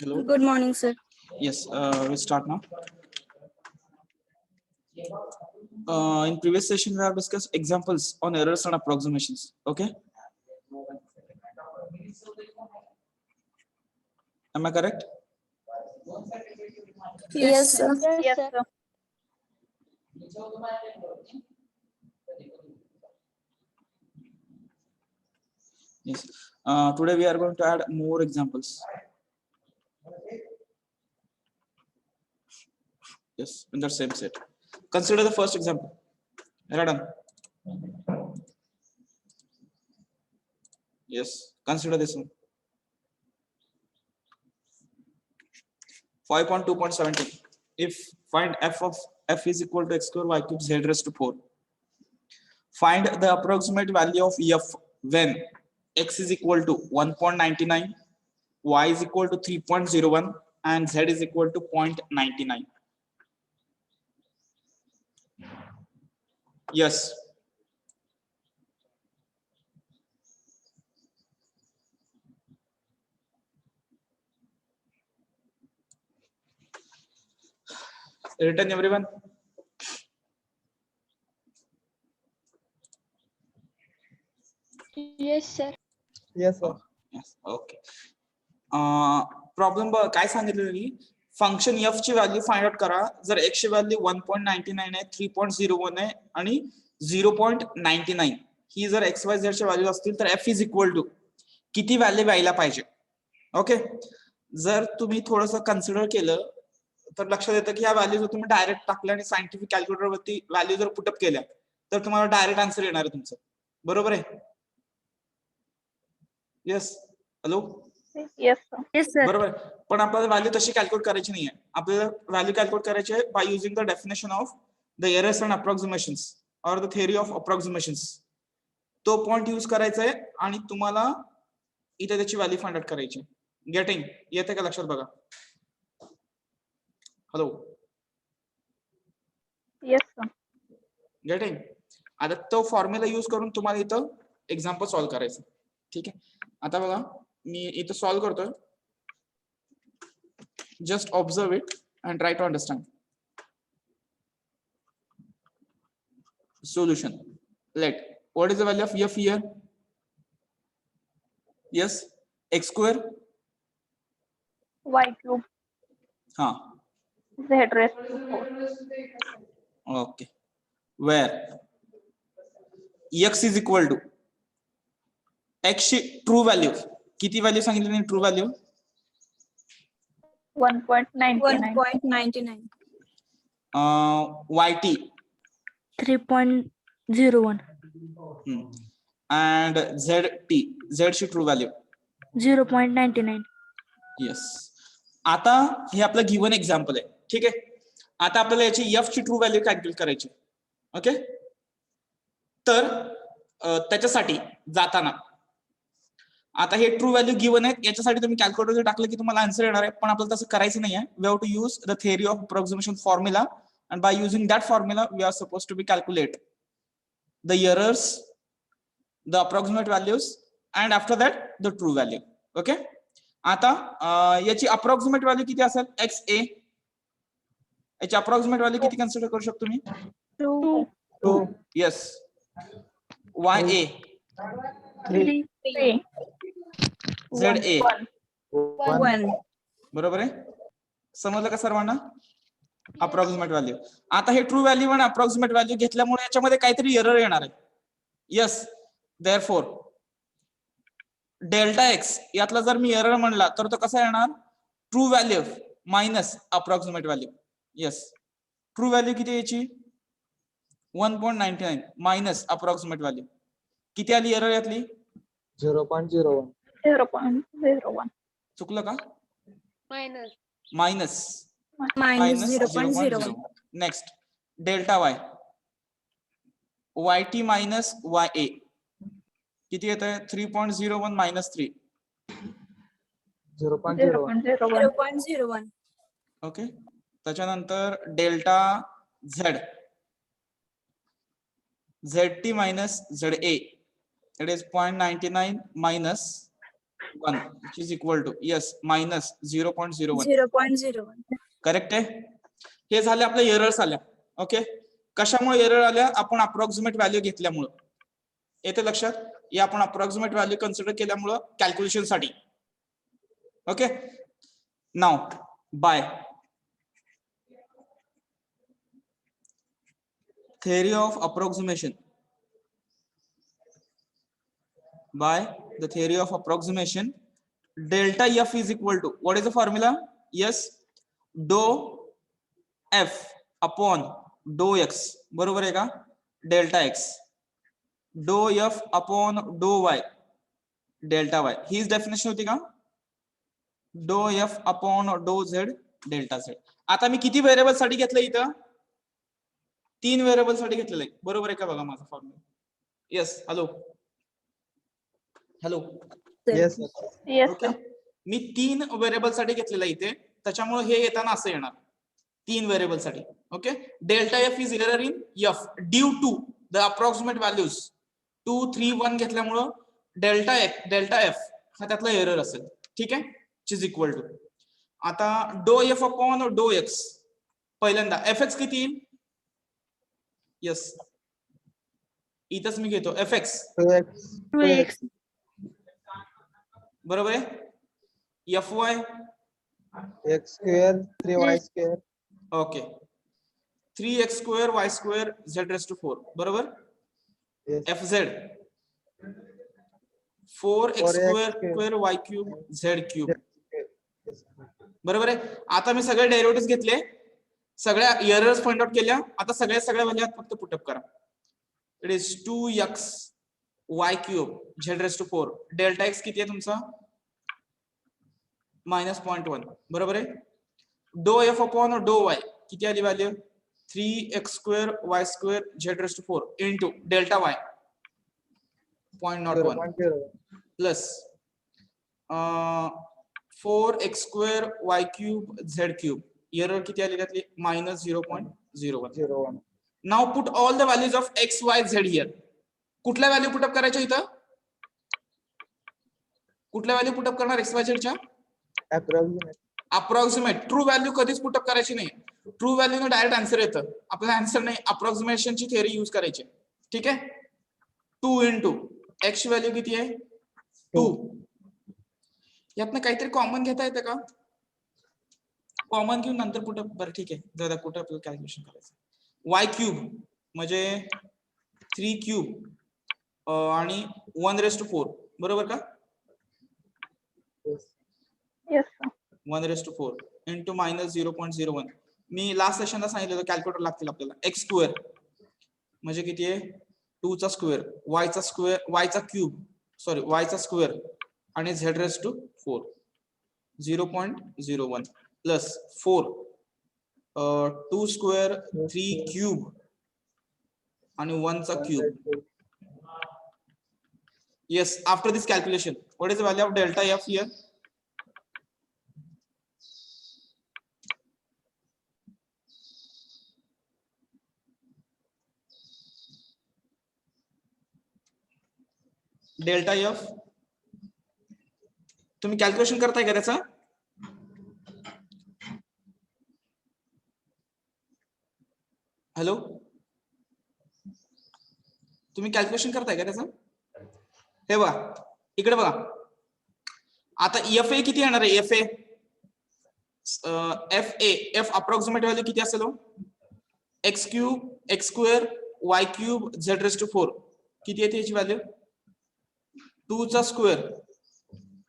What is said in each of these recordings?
Hello. Good morning, sir. Yes, we start now. In previous session, we have discussed examples on errors and approximations. Okay. Am I correct? Yes, sir. Yes, sir. Yes. Today we are going to add more examples. Yes, in the same set. Consider the first example. Radhan. Yes, consider this one. 5.2.17. If find f of f is equal to x square y cube z raised to 4. Find the approximate value of f when x is equal to 1.99, y is equal to 3.01, and z is equal to 0.99. Yes. Written, everyone? Yes, sir. Yes, sir. Yes. Okay. Problem काय सांगितलेली function f ची value find out करा जर x ची value 1.99 आहे 3.01 आहे आणि 0.99 ही जर xyz ची व्हॅल्यू असतील तर f इज इक्वल टू किती व्हॅल्यू यायला पाहिजे. ओके. जर तुम्ही थोडंसं कन्सिडर केलं तर लक्षात येतं की ह्या व्हॅल्यू जर तुम्ही डायरेक्ट टाकल्या आणि सायंटिफिक कॅल्क्युलेटर वरती व्हॅल्यू जर पुटअप केल्या तर तुम्हाला डायरेक्ट आन्सर येणार आहे तुमचं. बरोबर आहे? Yes. Hello. Yes, sir. Yes, sir. बरोबर. पण आपल्याला व्हॅल्यू तशी कॅल्क्युलेट करायची नाहीये. आपल्याला व्हॅल्यू कॅल्क्युलेट करायची आहे by using the definition of the errors and approximations or the theory of approximations. तो पॉइंट यूज करायचा आहे आणि तुम्हाला इथे त्याची व्हॅल्यू फाइंड आउट करायची. गेटिंग? येते का लक्षात? बघा. हॅलो. Yes, sir. गेटिंग? आता तो फॉर्म्युला यूज करून तुम्हाला इथं एक्झाम्पल सॉल्व्ह करायचं. ठीक आहे. आता बघा मी इथं सॉल्व्ह करतोय. Just observe it and try to understand. Solution. Let. What is the value of f here? Yes. X square. Y cube. Huh. Z raised to 4. Okay. Where x is equal to x true value. किती value सांगितली true value? 1.99. 1.99. yt 3.01. and zt. z ची true value 0.99. Yes. आता हे आपलं given example आहे. ठीक आहे. आता आपल्याला याची f ची ट्रू व्हॅल्यू कॅल्क्युलेट करायची. ओके. तर त्याच्यासाठी जाताना आता हे ट्रू व्हॅल्यू गिव्हन आहेत याच्यासाठी तुम्ही कॅल्क्युलेटर टाकलं की तुम्हाला आन्सर येणार आहे. पण आपल्याला तसं करायचं नाहीये. We have to use the theory of approximation formula and by using that formula we are suppose to be calculate the errors, the approximate values and after that the true value. Okay. आता याची approximate value किती असेल? XA. याची approximate value किती consider करू शकतो मी? 2. Yes. YA. 3. 3. ZA. 1. बरोबर आहे. समजलं का सर्वांना? Approximate value. आता हे ट्रू व्हॅल्यू आणि अप्रॉक्सिमेट व्हॅल्यू घेतल्यामुळे याच्यामध्ये काहीतरी एरर येणार आहे. येस. देअरफॉर डेल्टा एक्स यातला जर मी एरर म्हणला तर तो कसा येणार? True value minus approximate value. Yes. True value किती याची? 1.99 मायनस अप्रॉक्सिमेट व्हॅल्यू. किती आली एरर यातली? 0.01. 0.01. चुकलं का? Minus. Minus Minus 0.01. Next delta y. YT minus YA किती येत आहे? 3.01 मायनस 3. 0.01. 0.01. ओके. त्याच्यानंतर delta Z. ZT minus ZA. It is 0.99 minus 1 which is equal to yes minus 0.01 0.01. Correct आहे. हे झाले आपल्या एरर्स आल्या. ओके, कशामुळे एरर आल्या? आपण अप्रॉक्सिमेट व्हॅल्यू घेतल्यामुळं. येते लक्षात? हे आपण अप्रॉक्सिमेट व्हॅल्यू कन्सिडर केल्यामुळं कॅल्क्युलेशन साठी. Okay, now by theory of approximation, by the theory of approximation, delta f is equal to, what is the formula? Yes, dou f upon dou x, बरोबर आहे का? Delta x, dou f upon dou y, delta y. हीच definition होती का? dou f upon dou z, delta z. आता मी किती variable साठी घेतलं इथं? 3 व्हेरिएबल साठी घेतलेलं आहे. बरोबर आहे का? बघा माझा formula. Yes, hello hello. Yes, sir. Yes, okay, sir. मी 3 व्हेरिएबल साठी घेतलेलं आहे इथे, त्याच्यामुळे हे येताना असं येणार 3 व्हेरिएबल साठी. Okay, delta F is error in F due to the approximate values 2, 3, 1 घेतल्यामुळं डेल्टा एफ हा त्यातला एरर असेल. ठीक आहे, इज इक्वल टू, आता डो एफ अपॉन डो एक्स, पहिल्यांदा एफ एक्स किती येईल? यस, इथंच मी घेतो एफ एक्स, 2x, 2x. बरोबर आहे. F Y, x square, 3y square. Okay, 3x square Y square Z raise to 4, बरोबर. Yes. F Z 4x 4x square square. Square Y cube Z cube, Yes. बरोबर आहे. आता मी सगळे derivative घेतले, सगळ्या errors find out केल्या. आता सगळ्या व्हॅल्यू फक्त पुटअप करा. It is 2x y cube Z raise to 4, delta x किती आहे तुमचा? -0.1, बरोबर आहे. डो एफ अपॉन डो y किती आली value? 3x square Y square Z raise to 4 into delta y 0.01 0.01. Plus 4x square Y cube Z cube, error किती आली त्यातली? -0.01. 0.1. Now put all the values of x y z here. कुठल्या value put up करायच्या इथं? कुठल्या value put up करणार x y z च्या? Approximate. Approximate. True value कधीच पुटअप करायची नाही. ट्रू व्हॅल्यू ने डायरेक्ट आन्सर येतं. आपल्याला आन्सर नाही, अप्रॉक्सिमेशनची थिअरी यूज करायची. ठीक आहे. 2 इंटू x व्हॅल्यू किती आहे? 2. यातनं काहीतरी कॉमन घेता येतं का? कॉमन घेऊन नंतर पुटअप. बरं ठीक आहे, जरा पुटअप कॅल्क्युलेशन करायचं. y क्यूब म्हणजे 3 क्यूब आणि 1 रेस टू 4, बरोबर का? Yes. Yes, sir. 1 raise to 4 into -0.01. मी लास्ट सेशनला सांगितलं कॅल्क्युलेटर लागतील आपल्याला. x स्क्वेअर म्हणजे किती आहे? 2 चा स्क्वेअर, y चा स्क्वेअर, y चा क्यूब, सॉरी y चा स्क्वेअर आणि z raise to 4, 0.01 plus 4 2 square 3 cube आणि 1 चा cube. Yes, after this calculation, what is the value of delta f here? Delta f, तुम्ही कॅल्क्युलेशन करताय का त्याचा? हॅलो, तुम्ही कॅल्क्युलेशन करताय का त्याचा? हे बघा, इकडे बघा. आता एफ ए किती येणार आहे? एफ अप्रॉक्सिमेट व्हॅल्यू किती असेल? X cube, X square, Y cube, Z raise to 4 किती येते याची व्हॅल्यू? 2 चा स्क्वेअर,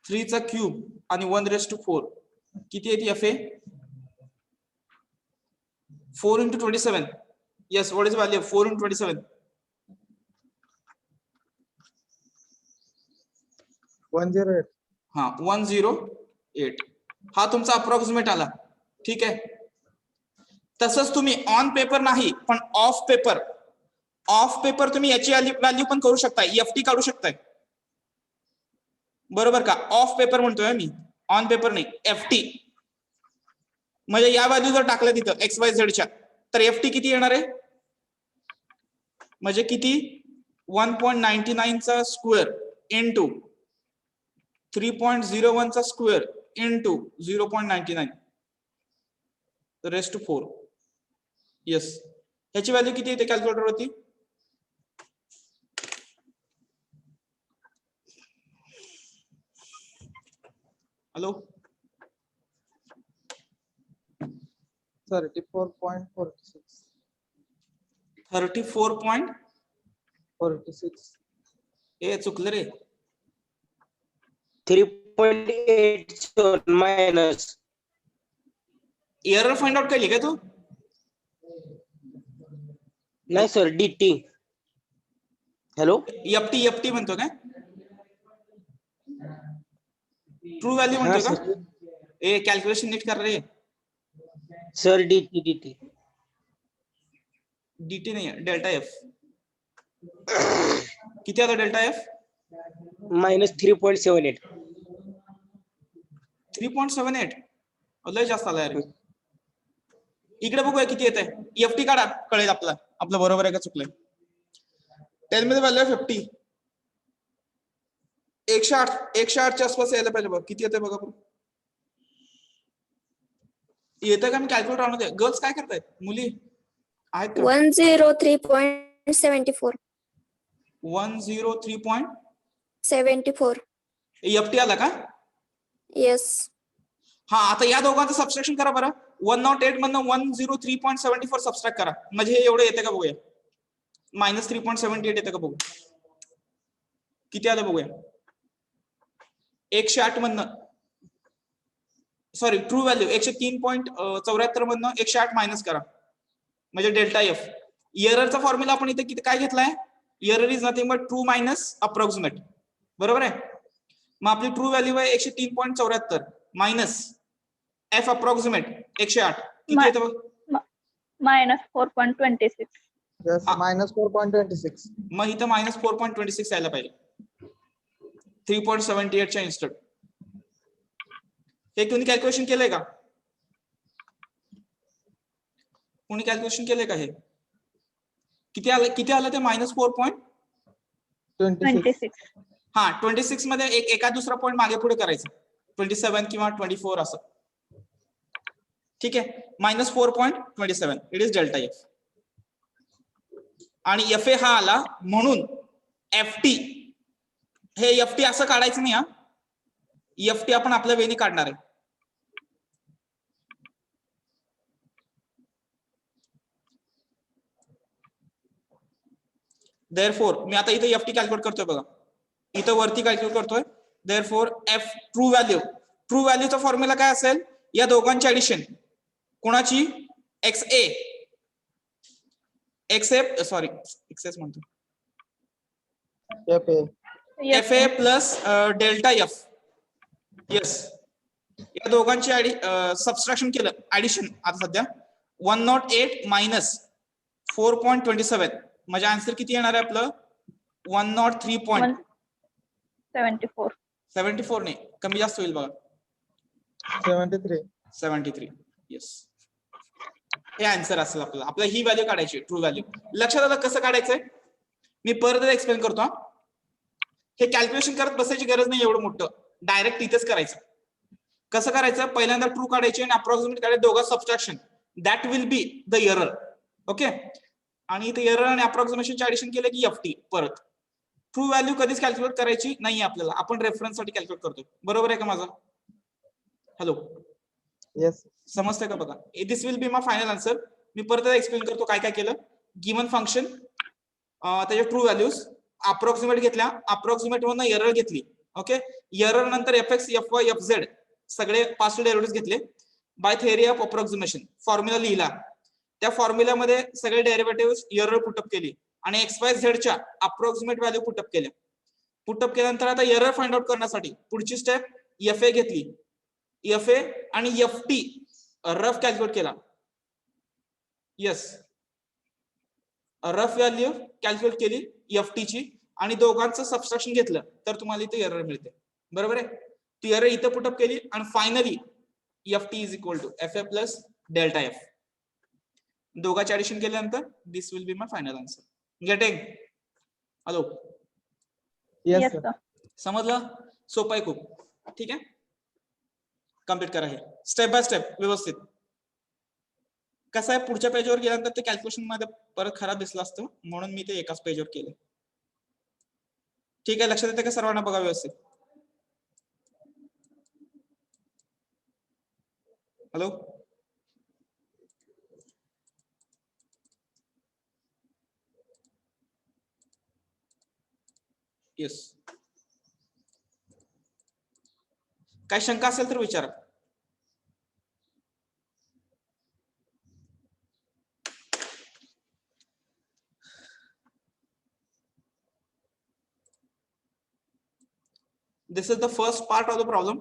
3 चा क्यूब आणि 1 रेस टू 4 किती येते F A? 4 into 27. Yes, what is the value of 4 into 27? 108. हा, 108. हा तुमचा अप्रॉक्सिमेट आला. ठीक आहे. तसंच तुम्ही ऑन पेपर नाही, पण ऑफ पेपर तुम्ही याची व्हॅल्यू पण करू शकताय, एफटी काढू शकताय. बरोबर का? ऑफ पेपर म्हणतोय मी, ऑन पेपर नाही. एफटी म्हणजे या व्हॅल्यू जर टाकल्या तिथं एक्स वाय झेडच्या, तर एफटी किती येणार आहे? म्हणजे किती? 1.99 चा स्क्वेअर इंटू 3.01 चा square into 0.99 raise to 4. Yes, ह्याची व्हॅल्यू किती येते कॅल्क्युलेटर वरती? हॅलो, 34.46. 34. 46. ए चुकलं रे. 3.8 minus. एरर फाइंड आउट केली काय तू? नाही सर, DT. हॅलो, एफटी म्हणतो काय? ट्रू व्हॅल्यू हा म्हणतो का? सर. ए कॅल्क्युलेशन नीट कर रे. Sir DT. डीटी नाही, डेल्टा एफ. किती आला डेल्टा एफ? -3.78. 3.78. लय जास्त आला रे. इकडे बघूया किती येत आहे. एफटी काढा, कळेल आपलं बरोबर आहे का चुकलंय. 10 मध्ये व्हॅल्यू 50. 108 च्या आसपास यायला पाहिजे बघ. किती येते बघा बरं. येतं का? मी कॅल्क्युलेटर आणू दे. गर्ल्स काय करतायत? मुली आहेत का? 103.74. 103.74. 74. एफटी आला का? Yes. हा, आता या दोघांचं सबस्ट्रॅक्शन करा बरं. 108 मधनं 103.74 सबस्ट्रॅक्ट करा. म्हणजे हे एवढं येते का बघूया. -3.78 येते का बघू. किती आलं बघूया. 108 मधनं, सॉरी ट्रू व्हॅल्यू 103.74 मधनं 108 मायनस करा, म्हणजे डेल्टा एफ. एररचा फॉर्म्युला आपण इथे किती काय घेतलाय? Error is nothing but true minus approximate. बरोबर आहे. मग आपली ट्रू व्हॅल्यू आहे 103.74 मायनस एफ अप्रॉक्सिमेट 108. किती येतं बघ? -4.26. Yes, Ah. -4.26. मग इथं -4.26 यायला पाहिजे 3.78 च्या इन्स्टंट. हे कोणी कॅल्क्युलेशन केलंय का? कोणी कॅल्क्युलेशन केलंय का? हे किती आलं ते? -26. हा, 26 मध्ये एका दुसरा पॉईंट मागे पुढे करायचं. 27 किंवा 24 असं. ठीक आहे. -4.27 इट इज डेल्टा एफ. आणि एफ ए हा आला म्हणून एफटी. हे एफटी असं काढायचं नाही. हा, एफटी आपण आपल्या वेळी काढणार आहे. देअरफॉर मी आता इथे एफटी कॅल्क्युलेट करतोय बघा. इथं वरती कॅल्क्युलेट करतोय. देअरफॉर एफ ट्रू व्हॅल्यूचा फॉर्म्युला काय असेल? या दोघांची ऍडिशन. कोणाची? एक्सएस म्हणतो. F A plus delta F. Yes, या दोघांची सबस्ट्रॅक्शन केलं, ऍडिशन. आता सध्या 108 मायनस 4.27 म्हणजे आन्सर किती येणार आहे आपलं? 103.74 नाही, कमी जास्त होईल बघा. 73. येस, हे आन्सर असेल आपल्याला. आपल्याला ही व्हॅल्यू काढायची, ट्रू व्हॅल्यू. लक्षात आलं कसं काढायचंय? मी परत एक्सप्लेन करतो. हे कॅल्क्युलेशन करत बसायची गरज नाही एवढं मोठं. डायरेक्ट इथेच करायचं. कसं करायचं? पहिल्यांदा ट्रू काढायची आणि अप्रॉक्सिमेट काढायचं, दोघं subtraction. That will be the error. Okay. आणि इथे एरर आणि अप्रॉक्सिमेशनचे ऍडिशन केलं की एफटी. परत ट्रू व्हॅल्यू कधीच कॅल्क्युलेट करायची नाही आपल्याला. आपण रेफरन्स साठी कॅल्क्युलेट करतो. बरोबर आहे का माझं? हॅलो, येस, समजतंय का बघा. This will be my final answer. मी परत एक्सप्लेन करतो काय काय केलं. गिवन फंक्शन, त्याचे ट्रू व्हॅल्यूज अप्रॉक्सिमेट घेतल्या, अप्रॉक्सिमेट मधून एरर घेतली. ओके. एरर नंतर F X, F Y, F Z सगळे पार्शियल डेरिव्हेटिव्ह घेतले. By theory of approximation formula लिहिला. त्या फॉर्म्युल्यामध्ये सगळे डेरिव्हेटिव्ह एरर पुटअप केली आणि एक्स वाय झेडच्या अप्रॉक्सिमेट व्हॅल्यू पुटअप केल्या. पुटअप केल्यानंतर आता एरर फाइंड आउट करण्यासाठी पुढची स्टेप एफ ए घेतली. एफ ए आणि एफ टी रफ कॅल्क्युलेट केला. येस, रफ व्हॅल्यू कॅल्क्युलेट केली एफ टी ची आणि दोघांचं सबस्ट्रॅक्शन घेतलं तर तुम्हाला इथे एरर मिळते. बरोबर आहे. ती एरर इथं पुटअप केली आणि finally F T is equal to F A plus delta F. दोघांचे ऍडिशन केल्यानंतर this will be my final answer. Getting? Hello, yes sir. समजलं? सोपं आहे खूप. ठीक आहे, कम्प्लीट करा हे स्टेप बाय स्टेप व्यवस्थित. कसं आहे पुढच्या पेजवर गेल्यानंतर ते कॅल्क्युलेशन मध्ये परत खराब दिसलं असतं, म्हणून मी ते एकाच पेजवर केलं. ठीक आहे, लक्षात येते का सर्वांना? बघा व्यवस्थित. Hello, yes. काही शंका असेल तर विचारा. This is the first part of the problem.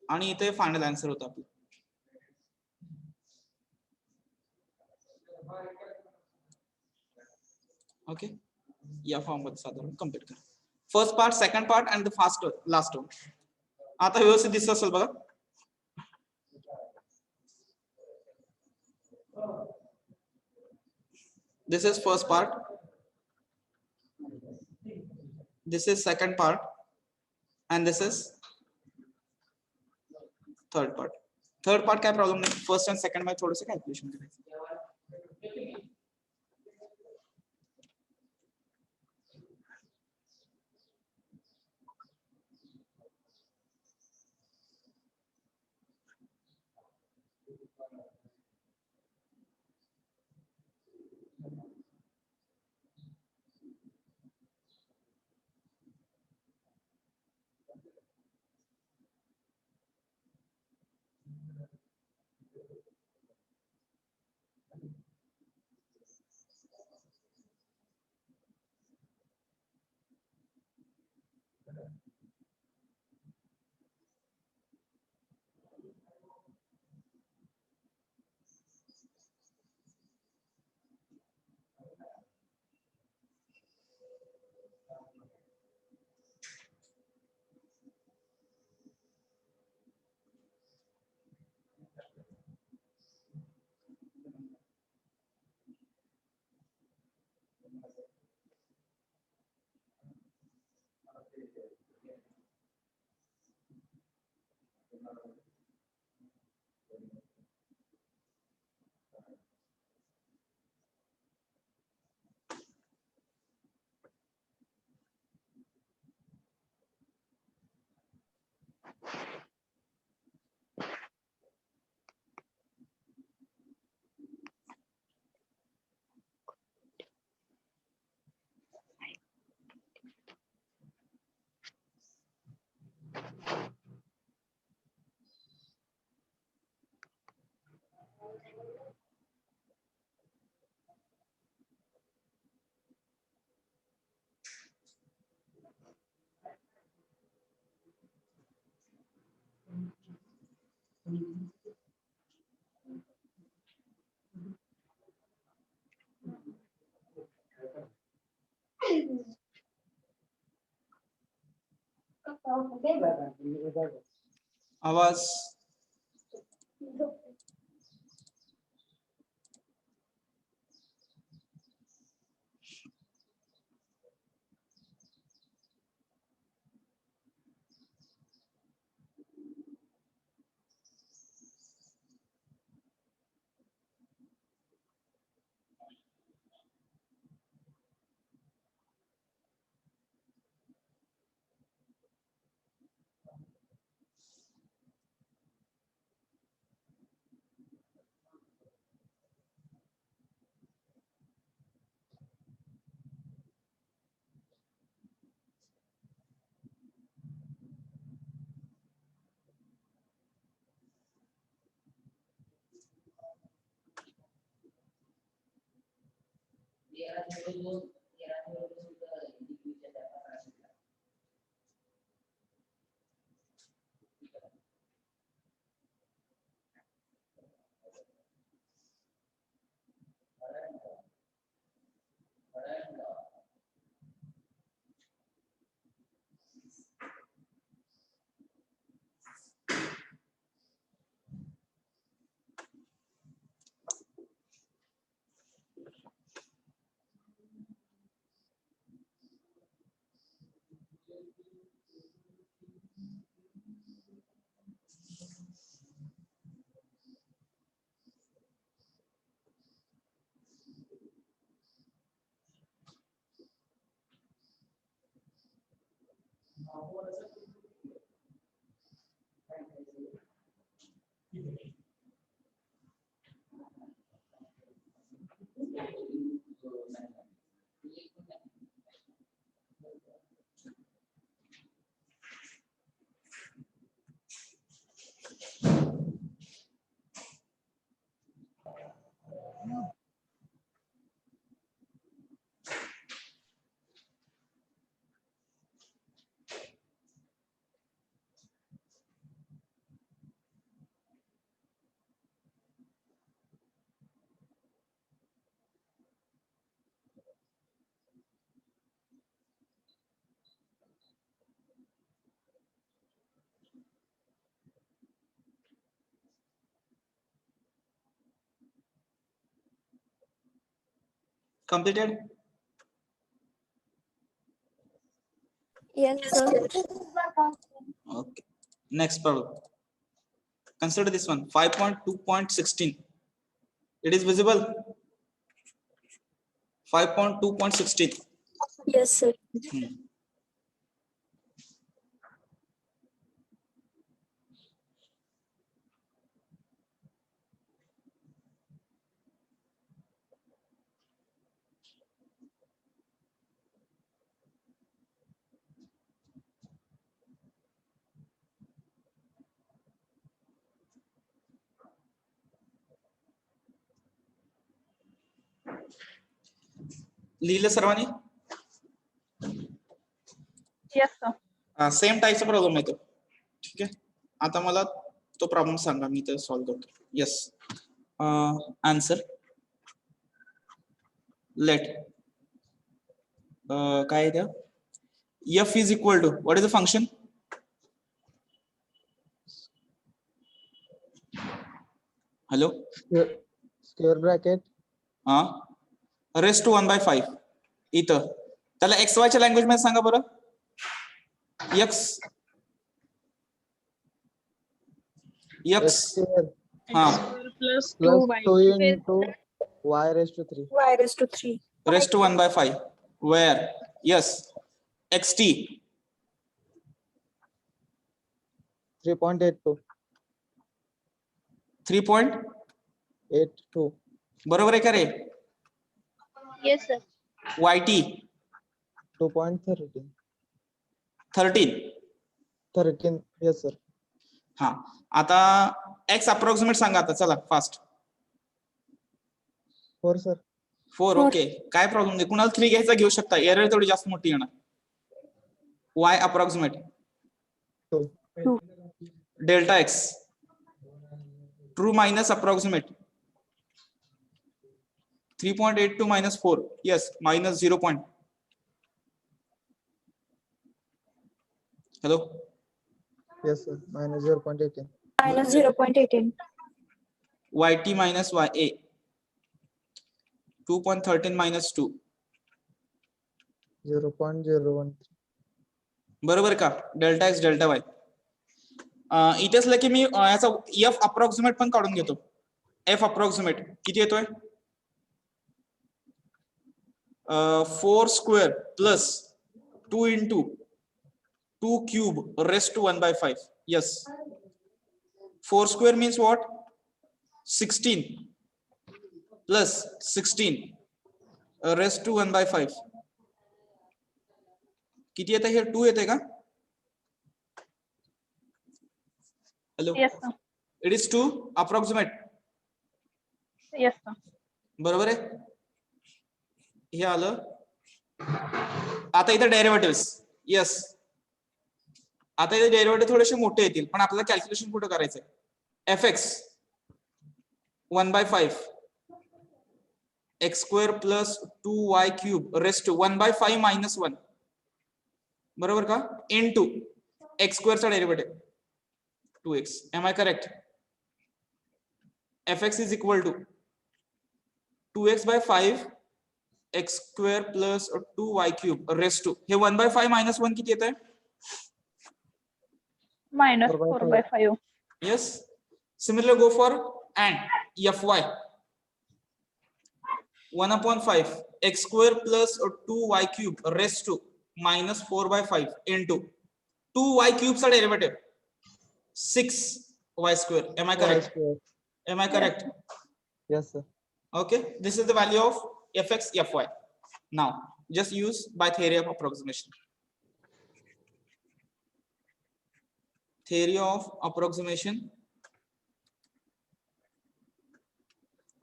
आणि इथे फायनल आन्सर होता आपलं. ओके, या फॉर्म मध्ये साधारण कम्प्लीट करा. First part, second part and the fast last one. आता व्यवस्थित दिसत असेल बघा. This is first part. This is second part. And this is third part. Third part काय प्रॉब्लेम नाही. फर्स्ट आणि सेकंड मध्ये थोडंसं कॅल्क्युलेशन करायचं. आवाज Completed? Yes, sir. Okay. Next problem. Consider this one, 5.2.16. It is visible? 5.2.16. Yes, sir. लिहिलं सर्वांनी? Yes, sir. Same टाईपचा प्रॉब्लेम येतो. ठीक आहे, आता मला तो प्रॉब्लेम सांगा, मी ते सॉल्व्ह करतो. येस, आन्सर लेट काय आहे त्या, F is equal to what is the function? Hello, Square bracket. हा, रेस टू 1/5. इथं त्याला एक्स वायच्या लँग्वेज मध्ये सांगा बरं. एक्स X square हा, plus 2 into y raised to 3. Y raised to 3. Raise to 1/5 where yes xt 3.82. 3.82 बरोबर आहे का रे? Yes, sir. yt 2.13. 13. Yes, sir. हा, आता x अप्रॉक्सिमेट सांगा आता, चला फास्ट. 4, sir. 4. ओके, काय प्रॉब्लेम नाही, कुणाला 3 घ्यायचा घेऊ शकता, एरर तेवढी जास्त मोठी येणार. y approximate 2. Delta x true minus approximate 3.82 minus 4. Yes, minus 0. Hello. Yes, sir. Minus 0.18. Minus 0.18. Yt minus ya 2.13 minus 2. 0.013. बरोबर का? Delta x delta y. इथे असलं की मी याचा एफ अप्रॉक्सिमेट पण काढून घेतो. एफ अप्रॉक्सिमेट किती येतोय? 4 square plus 2 into 2 cube raised to 1/5. Yes. 4 square means what? 16 plus 16 raised to 1/5. किती येते हे? 2 येते का? Hello. Yes, sir. It is 2 approximate. Yes, sir. बरोबर आहे. हे आलं. आता इथे डेरिव्हेटिव्हज. येस, आता इथे डेरिव्हेटिव्ह थोडेसे मोठे येतील, पण आपल्याला कॅल्क्युलेशन कुठं करायचंय? fx 1/5 x square plus 2y cube raised to 1/5 minus 1. बरोबर का? into x square चा derivative 2x. Am I correct? fx is equal to 2x by 5 x square plus 2y cube raised to, हे 1/5 minus 1 किती येत आहे? Minus 4 by 4/5. Yes. Similarly, go for and fy 1/5 x square plus 2y cube raised to minus 4/5 into 2y cube चा derivative 6y square. Am I Y correct? square. Am I correct? Yes, sir. Okay, this is the value of fx, fy. Now, just use by theory of approximation. Theory of approximation.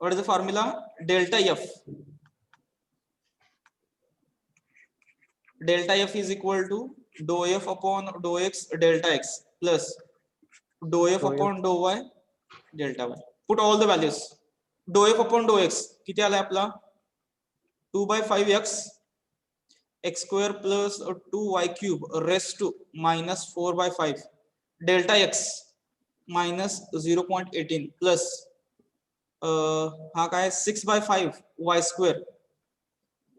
What is the formula? Delta f. Delta f is equal to dou f upon dou x delta x plus dou f Dou f. upon dou y delta y. Put all the values. Dou f upon dou x किती आलाय आपला 2/5x x square plus 2y cube raised to minus 4/5 delta x minus 0.18 plus हा काय 6/5 y square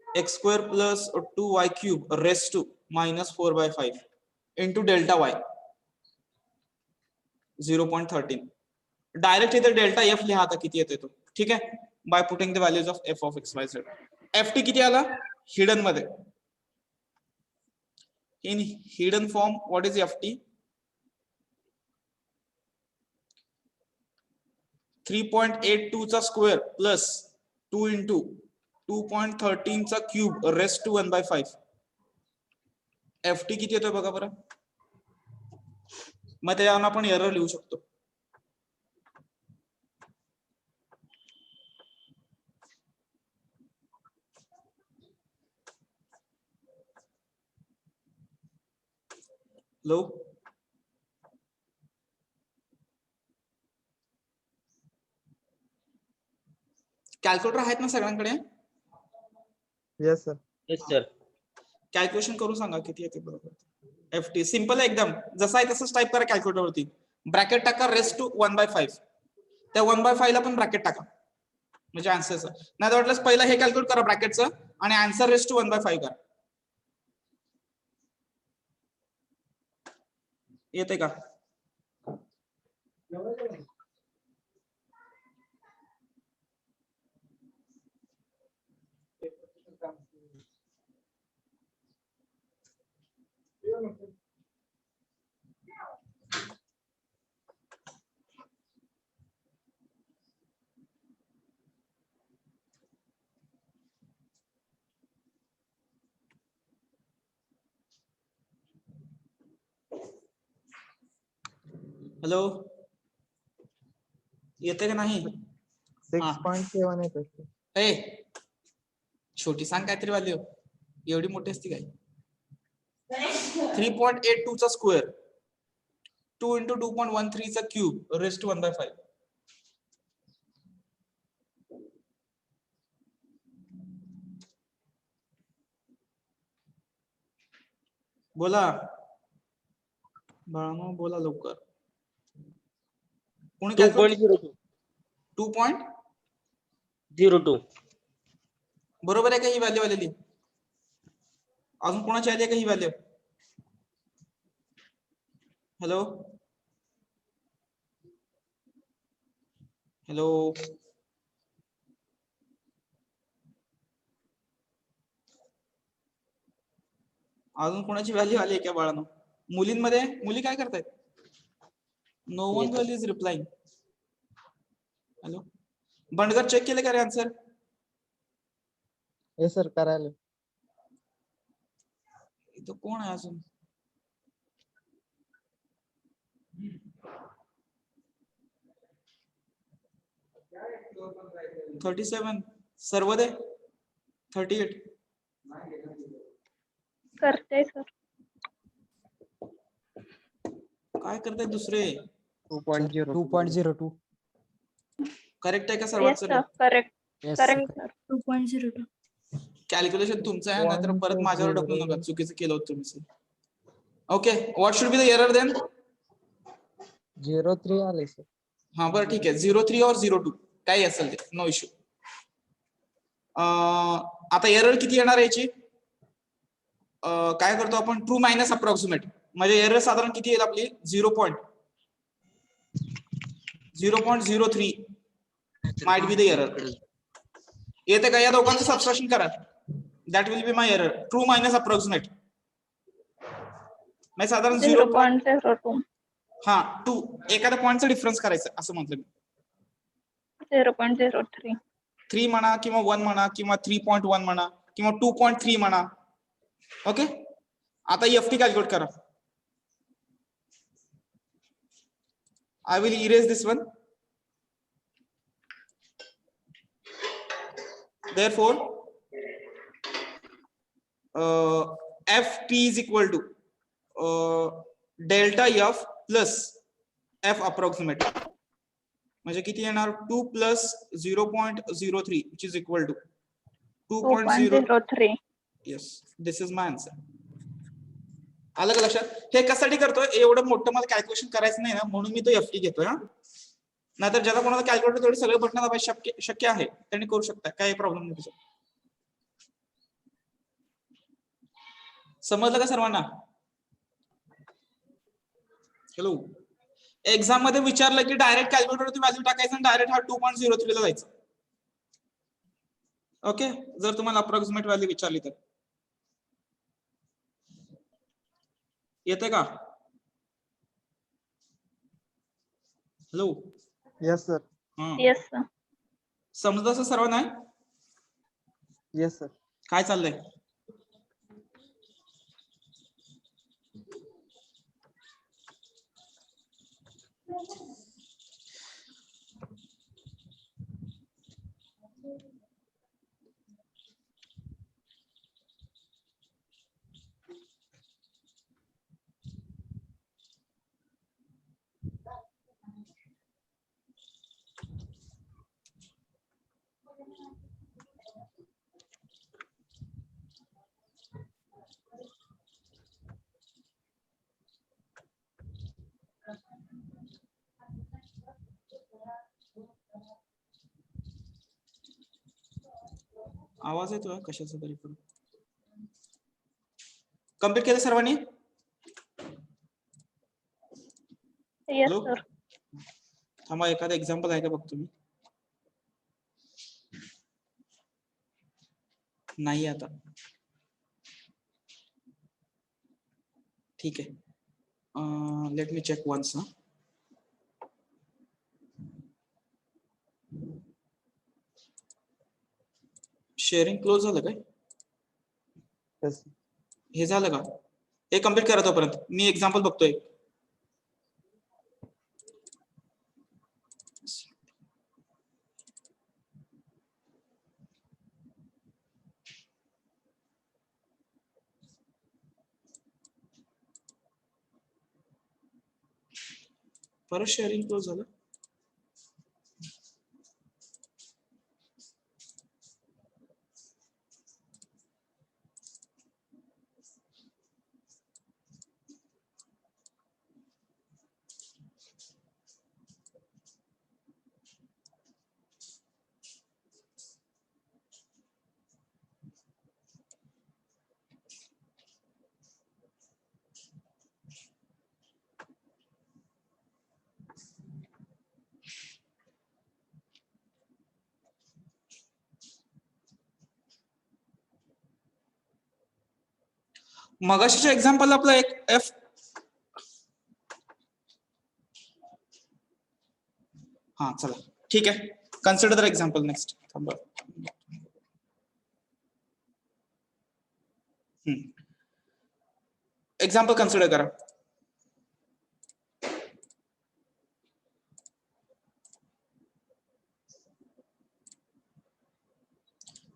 x square plus 2y cube raised to minus 4/5 into delta y 0.13. Direct इथे delta F लिहा आता किती येते तो. ठीक आहे, by putting the values of F of X Y Z. F T किती आला हिडन मध्ये. In hidden form what is F T? 3.82 चा स्क्वेअर प्लस 2 इंटू 2.13 चा cube raise to 1/5. F T किती येतोय बघा बरं. मग त्याच्यावर आपण एरर लिहू शकतो. लो कॅल्क्युलेटर आहेत ना सगळ्यांकडे? Yes, sir. Yes, sir. Calculation करून सांगा किती येते बरोबर. एफ टी सिंपल आहे एकदम, जसं आहे तसंच टाईप करा कॅल्क्युलेटर वरती. ब्रॅकेट टाका रेस्ट टू 1/5. त्या 1/5 ला पण ब्रॅकेट टाका म्हणजे आन्सरचं. नाही तर वाटलंच पहिला हे कॅल्क्युलेट करा ब्रॅकेटचं आणि आन्सर रेस्ट टू 1/5 करा. येते का? हॅलो, येते का नाही? 6.7 येतो. ए छोटी सांग काहीतरी व्हॅल्यू, एवढी मोठी असती काय? 3.82 चा स्क्वेअर 2 इंटू 2.13 चा क्यूब रेस्ट टू 1/5. बोला बाळांनो, बोला लवकर. कोणी 2.02. 2.02 बरोबर आहे का ही व्हॅल्यू आलेली? अजून कोणाची आली आहे का ही व्हॅल्यू? हॅलो हॅलो, अजून कोणाची व्हॅल्यू आली आहे का बाळांनो? मुलींमध्ये मुली काय करतायत? No one girl is replying. Hello, Bandgar check केले का रे आन्सर? Yes, sir. करायला. इथं कोण आहे अजून? $37 सर्व दे. 38 करते सर. काय करताय दुसरे? 2.02. करेक्ट आहे का येस सर्वात? Sir, correct Yes, correct sir. 2.02. Calculation तुमचं आहे, नाहीतर परत माझ्यावर ढकलू नका 1.02. चुकीचं केलं होतं तुम्ही. Okay, what should be the error then? 0.3 आले सर. हा बरं ठीक आहे, 0.3 और 0.2 काही असेल ते, नो इश्यू. आता एरर किती येणार याची? काय करतो आपण? True minus approximate. म्हणजे एरर साधारण किती येईल आपली? 0.03 माइट बी द एरर. येते का? या दोघांचं सबस्ट्रॅक्शन करा. That will be my error. True minus approximate म्हणजे साधारण 0. 0.02. हा 2 एखाद्या पॉईंटचा डिफरन्स करायचं असं म्हटलं मी. 0.03. 3 म्हणा किंवा 1 म्हणा किंवा 3.1 म्हणा किंवा 2.3 म्हणा. ओके, आता एफटी कॅल्क्युलेट करा. I will erase this one. Therefore, ft is equal to delta f plus f approximate. म्हणजे किती येणार 2 plus 0.03 which is equal to 2.0. 2.03. Yes, this is my answer. आलं का लक्षात? हे कशासाठी करतोय, एवढं मोठं मला कॅल्क्युलेशन करायचं नाही ना, म्हणून मी तो एफटी घेतोय. हा, नाहीतर ज्याला कोणाला कॅल्क्युलेटर तेवढे सगळे बटन दाबायचे शक्य आहे त्यांनी करू शकता, काही प्रॉब्लेम नाही त्याचा. समजलं का सर्वांना? हॅलो, एक्झाम मध्ये विचारलं की डायरेक्ट कॅल्क्युलेटरवरती व्हॅल्यू टाकायचं आणि डायरेक्ट हा 2.03 ला जायचं. ओके, जर तुम्हाला अप्रॉक्सिमेट व्हॅल्यू विचारली तर. येते का? Hello. Yes, sir. Yes, sir. समजलं असं सर्वांना? Yes, sir. काय चाललंय? आवाज येतोय कशाचा तरी पण. कम्प्लीट केलं सर्वांनी? Yes, Hello? sir. थांबा, एखादा एक्झाम्पल आहे का बघतो मी. नाही आता. ठीक आहे, let me check once. Sharing close झालं काय? Yes. हे झालं का? हे कम्प्लीट करा तोपर्यंत मी एक्झाम्पल बघतोय. परत शेअरिंग क्लोज झालं. मगाशीच्या एक्झाम्पल आपला एक एफ. हा चला ठीक आहे, कन्सिडर द एक्झाम्पल नेक्स्ट. थांबा, एक्झाम्पल कन्सिडर करा.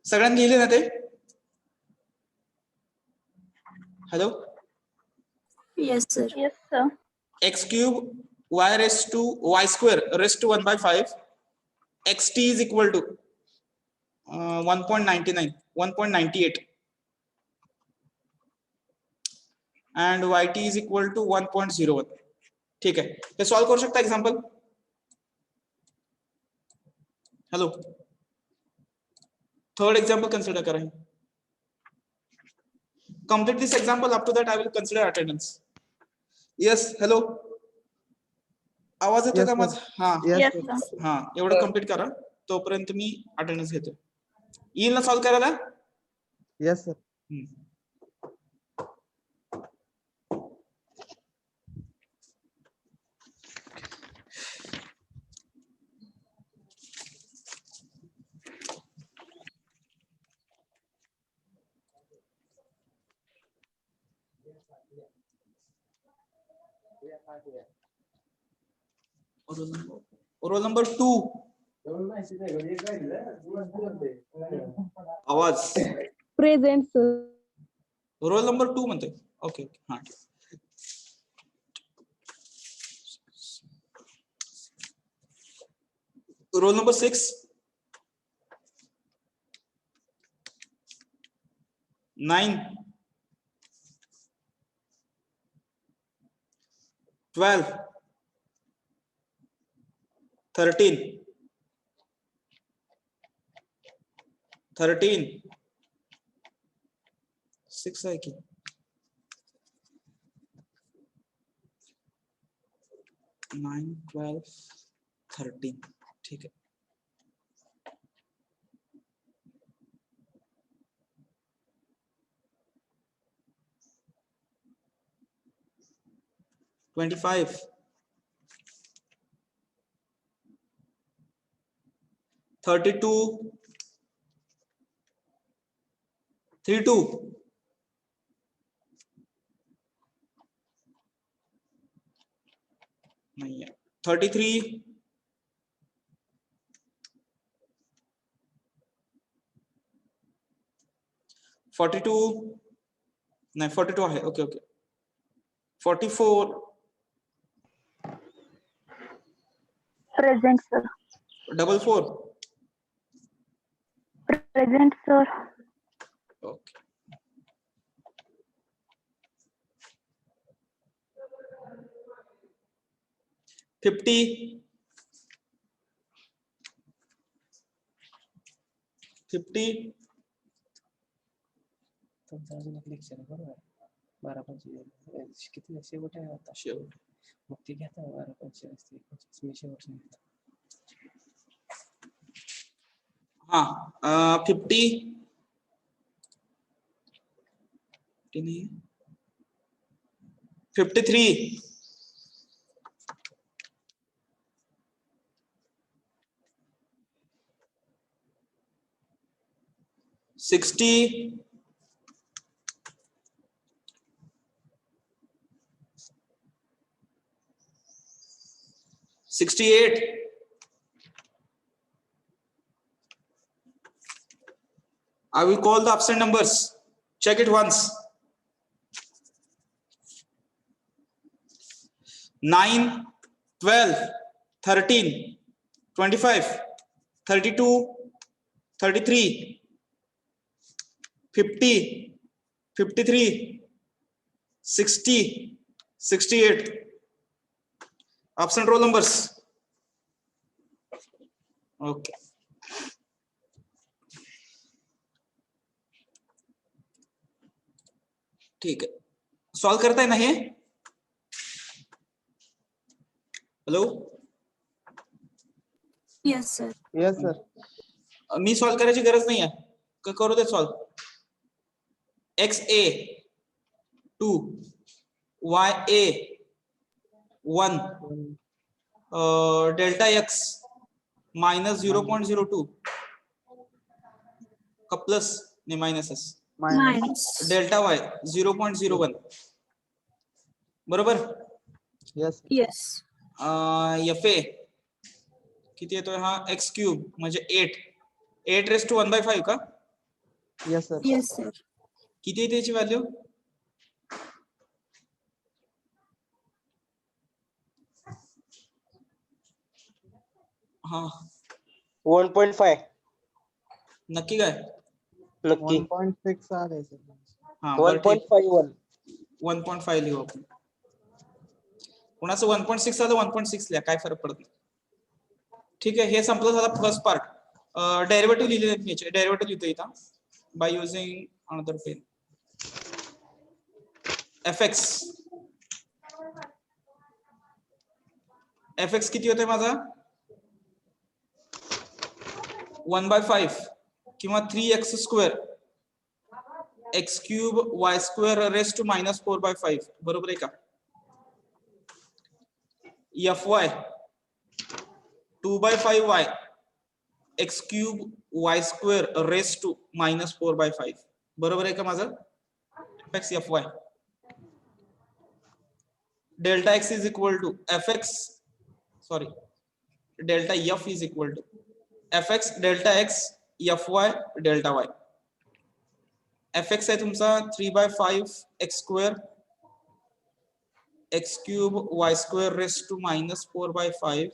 सगळ्यांनी लिहिले ना ते? Hello. Yes, sir. Yes, sir. x cube y raised to y square raised to 1/5 xt is equal to 1.99 1.98 and yt is equal to 1.01. ठीक आहे, हे सॉल्व करू शकता example? Hello, third example consider करा. complete this example. Up to that I will consider attendance. Yes, hello. आवाज येतो Yes, का sir. माझा? हा Yes, Yes, sir. sir. हा, एवढं कम्प्लीट करा तोपर्यंत मी अटेंडन्स घेतो. येईल ना सॉल्व करायला? Yes, sir. रोल नंबर 2 आवाज प्रेझेंट सर. रोल नंबर 2 म्हणतोय. ओके हा ठीक. रोल नंबर 6 9 12 13 6 आहे की 9 12 13 ठीक आहे. $25 32 32 नहीं है 33 42 नहीं 42 है okay okay 44 Present, sir. 44 Present, sir. Okay $50 तुमचं अजून एक लेक्चर आहे बरोबर 12-25 किती शेवट आहे आता शेवट मग ते घेता 12-25 मी शेवट सांगितलं. हाँ 50 53 60 68 I will call the absent numbers. Check it once. 9, 12, 13, 25, 32, 33, 50, 53, 60, 68. Absent roll numbers. Okay. ठीक है सॉल्व करता है ना ये hello Yes, sir. Yes, sir. मी सॉल्व करायची गरज नाही आहे करू they solve XA 2 YA 1 delta X minus 0.02 का प्लस नहीं minus S Minus. Delta Y 0.01 बरोबर Yes. Yes. FA किती येतोय हा x क्यूब म्हणजे 8 रेस टू 1/5 का Yes, sir. Yes, sir. किती आहे त्याची व्हॅल्यू हा 1.5 नक्की काय नक्की 1.6 आले sir. हा बरं ठीक. 1.51 1.5 लिहू आपण कोणाचं 1.6 आलं 1.6 लिहा काय फरक पडत नाही ठीक आहे हे संपलं झालं फर्स्ट पार्ट डेरिव्हेटिव्ह लिहिले याचे डेरिव्हेटिव्ह लिहितो इथं by using another pen fx किती होतंय माझा 1/5 किंवा 3x square x cube y square raise to minus 4/5 बरोबर आहे का fy 2/5y x cube y square raise to minus 4/5 बरोबर आहे का माझं fx fy delta x is equal to fx, sorry, delta f is equal to fx delta x fy delta y. fx आहे तुमचा 3/5 x square x cube y square raised to -4/5,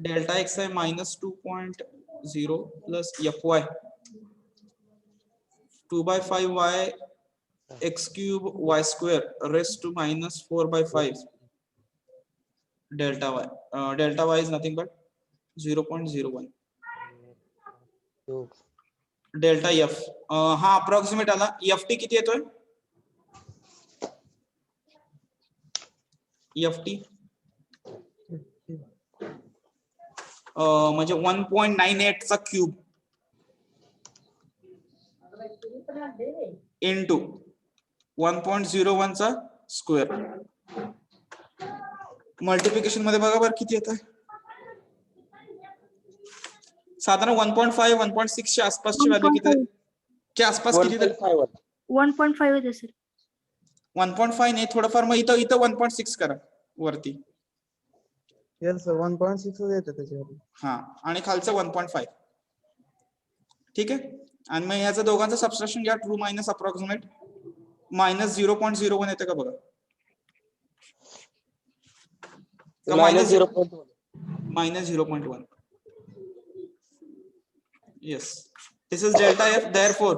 delta x आहे -2.0 plus fy 2/5y x cube y square raised to -4/5 delta y. Delta y is nothing but 0.01. Delta F हा approximate आला. F T किती येतोय? F T म्हणजे 1.98 चा cube into 1.01 चा square. Multiplication मध्ये बघा बरं किती येत आहे. साधारण 1.5 1.6 च्या आसपासची व्हॅल्यू किती आहे? च्या आसपास किती आहे? 1.5 आहे सर. 1.5 नाही थोडंफार, मग इथं 1.6 करा वरती. Yes, sir. 1.6 येते त्याच्यावर. हा आणि खालचं 1.5. ठीक आहे. आणि मग ह्याचं दोघांचं सबस्ट्रॅक्शन घ्या. ट्रू मायनस अप्रॉक्सिमेट -0.01 येते का बघा. -0.1. Yes, this is delta F. Therefore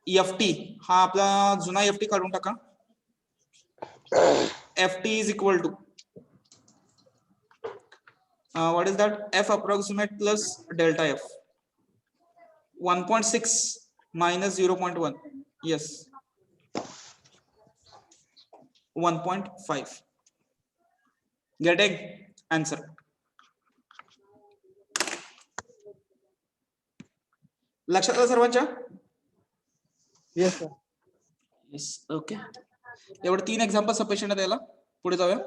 F T हा आपला जुना एफ टी काढून टाका. F T is equal to what is that? F approximate plus delta F. 1.6 minus 0.1. Yes. 1.5. Getting answer. लक्षात आलं सर्वांच्या? Yes, sir. येस. ओके, एवढे 3 example sufficient द्यायला. पुढे जाऊया.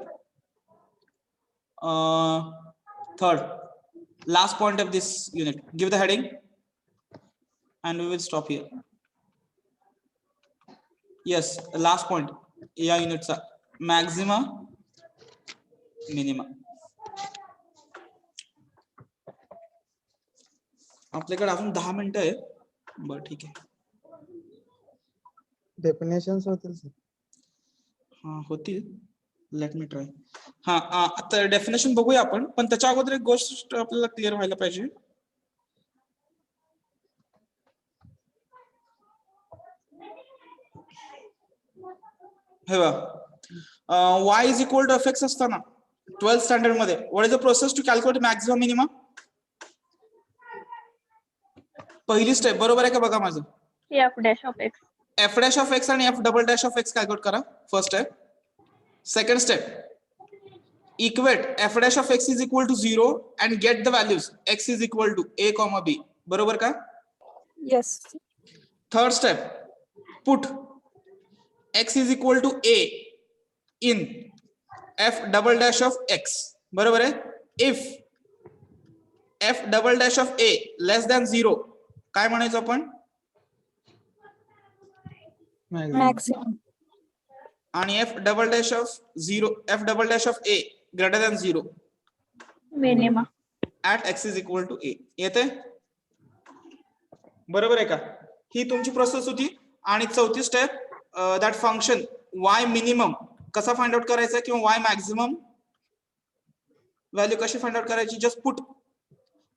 Third, last point of this unit. Give the heading and we will stop here. Yes, last point या युनिटचा Maxima minima. आपल्याकडे अजून 10 मिनिटं आहे. बरं ठीक आहे. Definitions होतील sir. हा होतील. Let me try. हा आता डेफिनेशन बघूया आपण, पण त्याच्या अगोदर एक गोष्ट आपल्याला क्लिअर व्हायला पाहिजे. हे बघा, y is equal to fx असताना 12th स्टँडर्ड मध्ये what is the process to calculate maximum minimum? पहिली स्टेप बरोबर आहे का बघा माझं? f dash of x. f dash of x आणि f double dash of x calculate करा. First step. Second step, equate f dash of x is equal to 0 and get the values x is equal to a comma b. बरोबर का? Yes. Third step, put x is equal to a in f double dash of x. बरोबर आहे? if f double dash of a less than 0 काय म्हणायचं आपण? Maximum. आणि f double dash of 0 f double dash of a greater than 0 Minima. at x is equal to a. येते? बरोबर आहे का? ही तुमची प्रोसेस होती. आणि चौथी step, that function y minimum कसा फाइंड आउट करायचा किंवा y मॅक्सिमम व्हॅल्यू कशी फाइंड आउट करायची? Just put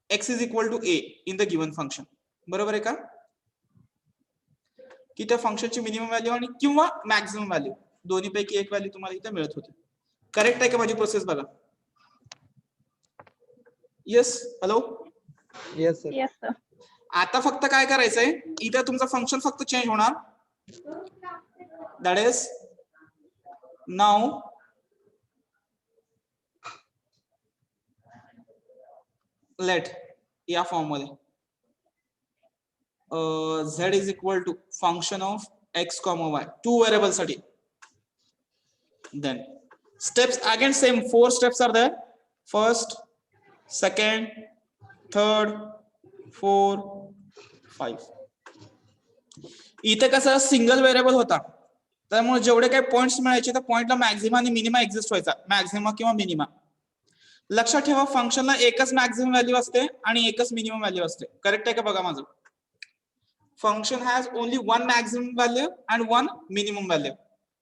x is equal to a in the given function. बरोबर आहे का? की त्या फंक्शनची मिनिमम व्हॅल्यू आणि किंवा मॅक्सिमम व्हॅल्यू दोन्ही पैकी एक व्हॅल्यू तुम्हाला इथे मिळत होती. करेक्ट आहे का माझी प्रोसेस? बघा. Yes. Hello. Yes, sir. Yes, sir. आता फक्त काय करायचंय, इथे तुमचं फंक्शन फक्त चेंज होणार. दॅट इज नाउ लेट या फॉर्म मध्ये z is equal to function of x, y, 2 variable साठी. Then steps again same, 4 steps are there. First, second, third, 4, 5. इथे कसं सिंगल व्हेरिएबल होता त्यामुळे जेवढे काही पॉइंट्स मिळायचे त्या पॉइंटला मॅक्झिमा आणि मिनिमा एक्झिस्ट व्हायचा, मॅक्झिमा किंवा मिनिमा. लक्षात ठेवा फंक्शनला एकच मॅक्झिमम व्हॅल्यू असते आणि एकच मिनिमम व्हॅल्यू असते. करेक्ट आहे का बघा माझं? Function has only one maximum value and one minimum value.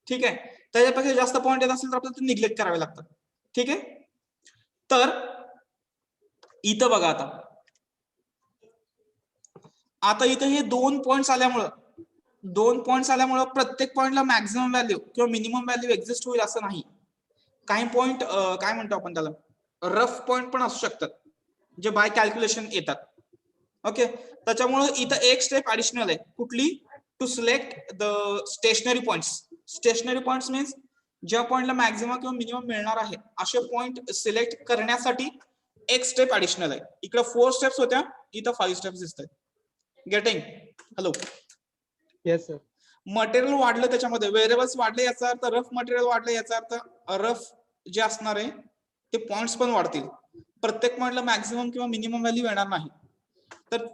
ठीक आहे, त्याच्यापेक्षा जास्त पॉइंट येत असेल तर आपल्याला ते निग्लेक्ट करावे लागतात. ठीक आहे, तर इथं बघा आता इथं हे दोन पॉइंट्स आल्यामुळं प्रत्येक पॉइंटला मॅक्झिमम व्हॅल्यू किंवा मिनिमम व्हॅल्यू एक्झिस्ट होईल असं नाही. काही पॉइंट काय म्हणतो आपण त्याला, रफ पॉइंट पण असू शकतात जे बाय कॅल्क्युलेशन येतात. ओके, त्याच्यामुळे इथं एक स्टेप ऍडिशनल आहे. कुठली? To select the stationary points. Stationary points means ज्या पॉइंटला मॅक्झिमम किंवा मिनिमम मिळणार आहे असे पॉइंट सिलेक्ट करण्यासाठी एक स्टेप ऍडिशनल आहे. इकडे 4 स्टेप्स होत्या, इथं 5 स्टेप्स दिसतात. Getting? Hello, yes sir. Material वाढलं, त्याच्यामध्ये व्हेरिएबल्स वाढले याचा अर्थ रफ मटेरियल वाढलं याचा अर्थ रफ जे असणार आहे ते पॉइंट्स पण वाढतील. प्रत्येक पॉइंटला मॅक्झिमम किंवा मिनिमम व्हॅल्यू येणार नाही. तर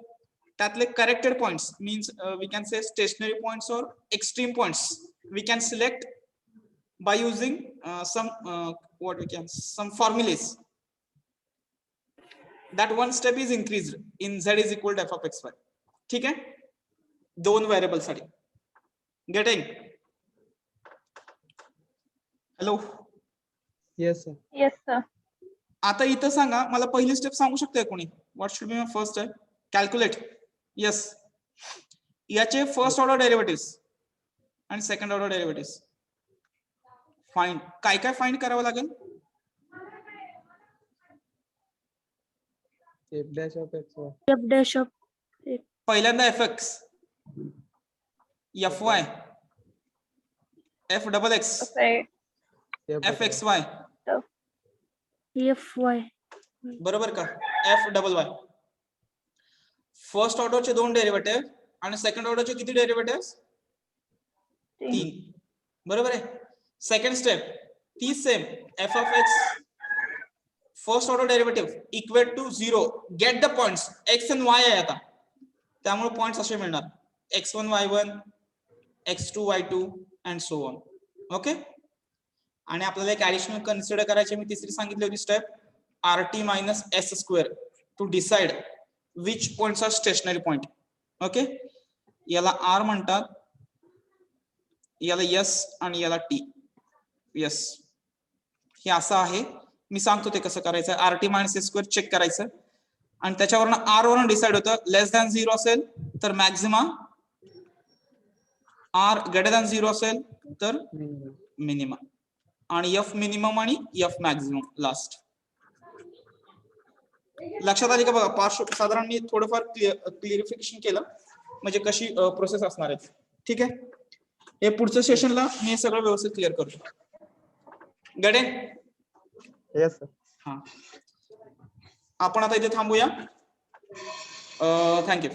त्यातले corrected points means we can say stationary points और extreme points we can select by using some formulas. That one step is increased in z is equal to f of xy. ठीक आहे, दोन variable साठी. Getting? Hello, yes sir. Yes sir. आता इथं सांगा मला पहिली स्टेप सांगू शकते कोणी? What should be my first step? Calculate. Yes, याचे फर्स्ट ऑर्डर डेरिव्हेटिव्ह आणि सेकंड ऑर्डर डेरिव्हेटिव्ह फाइंड. काय काय फाइंड करावं लागेल? F dash of X Y. F dash of पहिल्यांदा F X, F Y, F double x, F x Y. Fy. बरोबर का? F double Y. First ऑर्डरचे 2 derivative आणि सेकंड ऑर्डरचे किती डेरिव्हेटिव्ह? 3. बरोबर आहे. सेकंड स्टेप ती same, F of X first order derivative equate to 0. Get the points X and Y आहे आता, त्यामुळे पॉइंट्स असे मिळणार x1 y1 x2 y2 and so on. Okay, आणि आपल्याला एक ऍडिशनल कन्सिडर करायचे, मी तिसरी सांगितली होती step, RT minus S square two decide which points are stationary point. Okay, याला R म्हणतात, याला S आणि याला T. यस, हे असं आहे. मी सांगतो ते कसं करायचं. RT minus S square check करायचं आणि त्याच्यावरून R वरून डिसाइड होतं. लेस दॅन 0 असेल तर मॅक्झिमा, R ग्रेटर दॅन 0 असेल तर मिनिमम, आणि F मिनिमम आणि F मॅक्झिमम लास्ट. लक्षात आली का बघा? साधारण मी थोडंफार क्लिअरिफिकेशन केलं म्हणजे कशी प्रोसेस असणार आहे. ठीक आहे, हे पुढच्या सेशनला मी सगळं व्यवस्थित क्लिअर करतो. गडे? Yes sir. हा, आपण आता इथे थांबूया. थँक्यू.